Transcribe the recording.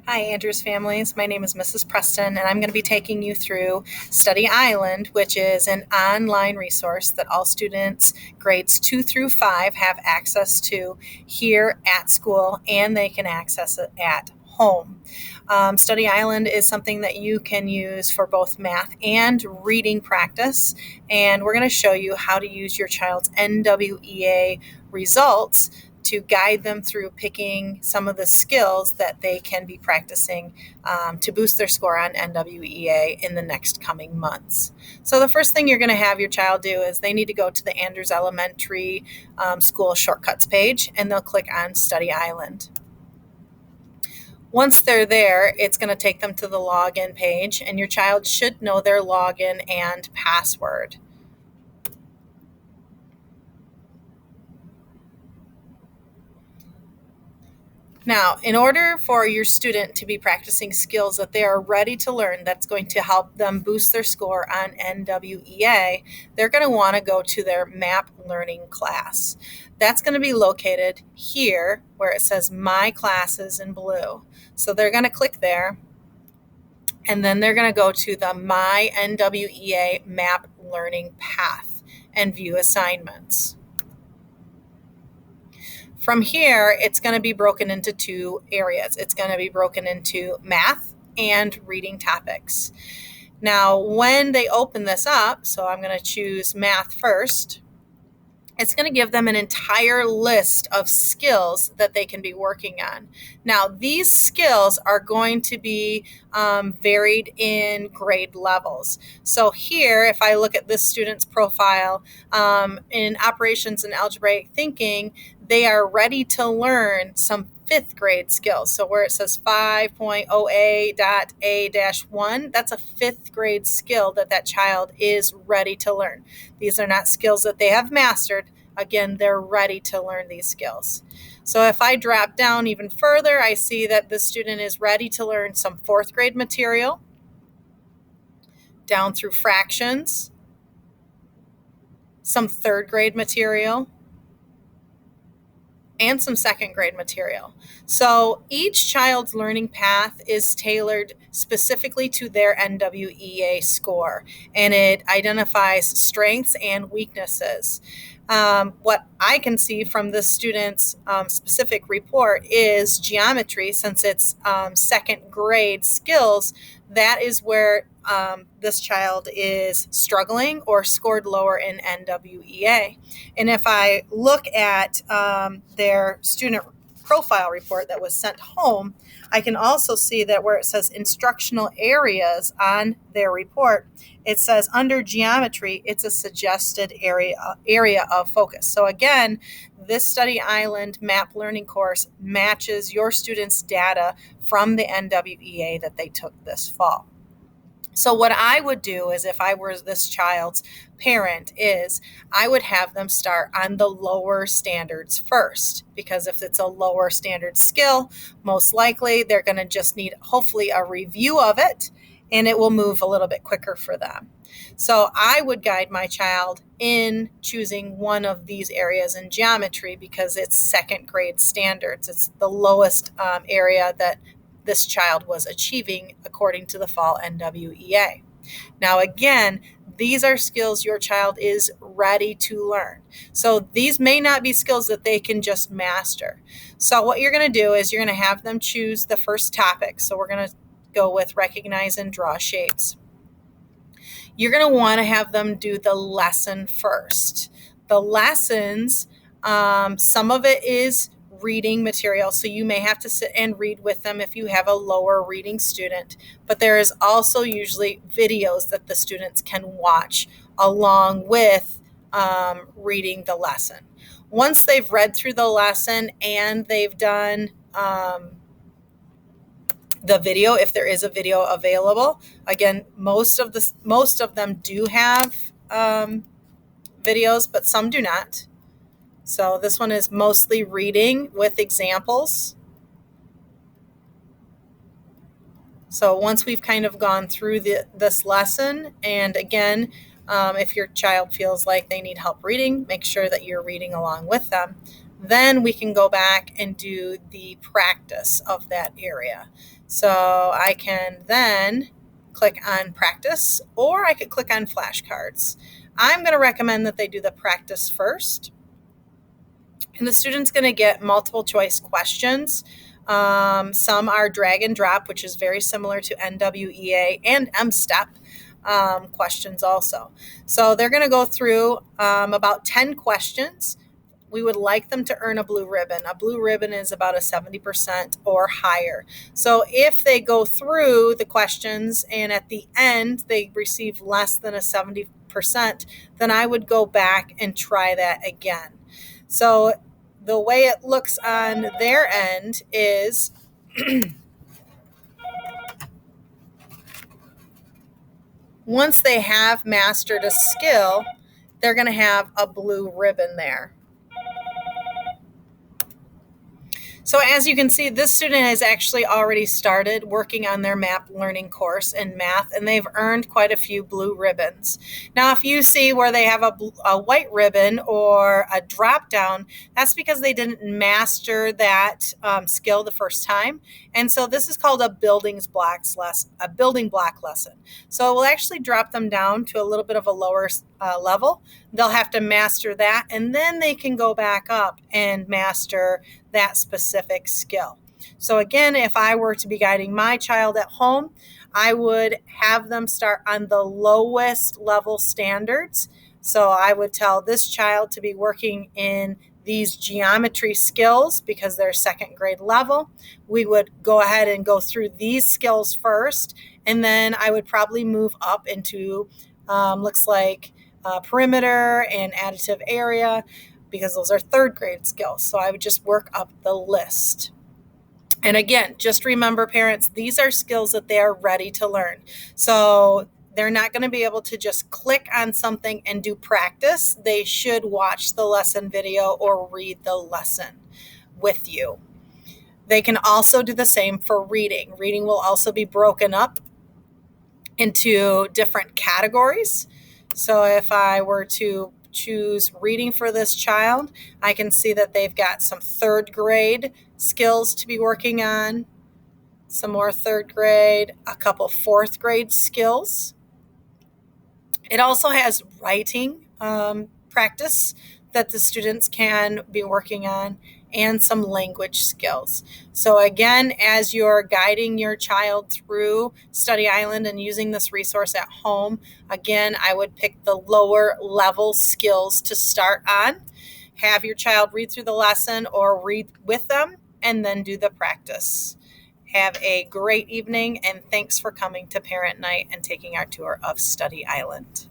Hi, Andrews families. My name is Mrs. Preston, and I'm going to be taking you through Study Island, which is an online resource that all students grades 2 through 5 have access to here at school, and they can access it at home. Study Island is something that you can use for both math and reading practice, and we're going to show you how to use your child's NWEA results to guide them through picking some of the skills that they can be practicing to boost their score on NWEA in the next coming months. So the first thing you're going to have your child do is they need to go to the Andrews Elementary School Shortcuts page, and they'll click on Study Island. Once they're there, it's going to take them to the login page, and your child should know their login and password. Now, in order for your student to be practicing skills that they are ready to learn, that's going to help them boost their score on NWEA, they're going to want to go to their MAP learning class. That's going to be located here where it says My Classes in blue. So they're going to click there, and then they're going to go to the My NWEA MAP learning path and view assignments. From here, it's going to be broken into two areas. It's going to be broken into math and reading topics. Now, when they open this up, so I'm going to choose math first, it's going to give them an entire list of skills that they can be working on. Now, these skills are going to be varied in grade levels. So here, if I look at this student's profile, in operations and algebraic thinking, they are ready to learn some fifth grade skills. So where it says 5.0A.A-1, that's a fifth grade skill that child is ready to learn. These are not skills that they have mastered. Again, they're ready to learn these skills. So if I drop down even further, I see that the student is ready to learn some fourth grade material, down through fractions, some third grade material, and some second grade material. So each child's learning path is tailored specifically to their NWEA score, and it identifies strengths and weaknesses. What I can see from this student's specific report is geometry, since it's second grade skills, that is where this child is struggling or scored lower in NWEA. And if I look at their student profile report that was sent home, I can also see that where it says instructional areas on their report, it says under geometry, it's a suggested area of focus. So again, this Study Island MAP learning course matches your students' data from the NWEA that they took this fall. So what I would do is, if I were this child's parent, is I would have them start on the lower standards first, because if it's a lower standard skill, most likely they're going to just need hopefully a review of it, and it will move a little bit quicker for them. So I would guide my child in choosing one of these areas in geometry because it's second grade standards. It's the lowest area that this child was achieving according to the fall NWEA. Now, again, these are skills your child is ready to learn. So these may not be skills that they can just master. So what you're going to do is you're going to have them choose the first topic. So we're going to go with recognize and draw shapes. You're going to want to have them do the lesson first. The lessons, some of it is reading material, so you may have to sit and read with them if you have a lower reading student, but there is also usually videos that the students can watch along with reading the lesson. Once they've read through the lesson and they've done the video, if there is a video available, again, most of them do have videos, but some do not. So this one is mostly reading with examples. So once we've kind of gone through this lesson, and again, if your child feels like they need help reading, make sure that you're reading along with them. then we can go back and do the practice of that area. So I can then click on practice, or I could click on flashcards. I'm going to recommend that they do the practice first. And the student's going to get multiple choice questions. Some are drag and drop, which is very similar to NWEA and M-STEP questions also. So they're going to go through about 10 questions. We would like them to earn a blue ribbon. A blue ribbon is about a 70% or higher. So if they go through the questions and at the end they receive less than a 70%, then I would go back and try that again. So the way it looks on their end is once they have mastered a skill, they're going to have a blue ribbon there. So as you can see, this student has actually already started working on their MAP learning course in math, and they've earned quite a few blue ribbons. Now, if you see where they have a white ribbon or a drop down, that's because they didn't master that skill the first time. And so this is called a building block lesson. So it will actually drop them down to a little bit of a lower level. They'll have to master that, and then they can go back up and master that specific skill. So again, if I were to be guiding my child at home, I would have them start on the lowest level standards. So I would tell this child to be working in these geometry skills because they're second grade level. We would go ahead and go through these skills first, and then I would probably move up into looks like perimeter and additive area, because those are third grade skills. So I would just work up the list. And again, just remember, parents, these are skills that they are ready to learn. So they're not going to be able to just click on something and do practice. They should watch the lesson video or read the lesson with you. They can also do the same for reading. Reading will also be broken up into different categories. So if I were to choose reading for this child, I can see that they've got some third grade skills to be working on, some more third grade, a couple fourth grade skills. It also has writing practice that the students can be working on, and some language skills. So again, as you're guiding your child through Study Island and using this resource at home, again, I would pick the lower level skills to start on. Have your child read through the lesson or read with them, and then do the practice. Have a great evening, and thanks for coming to Parent Night and taking our tour of Study Island.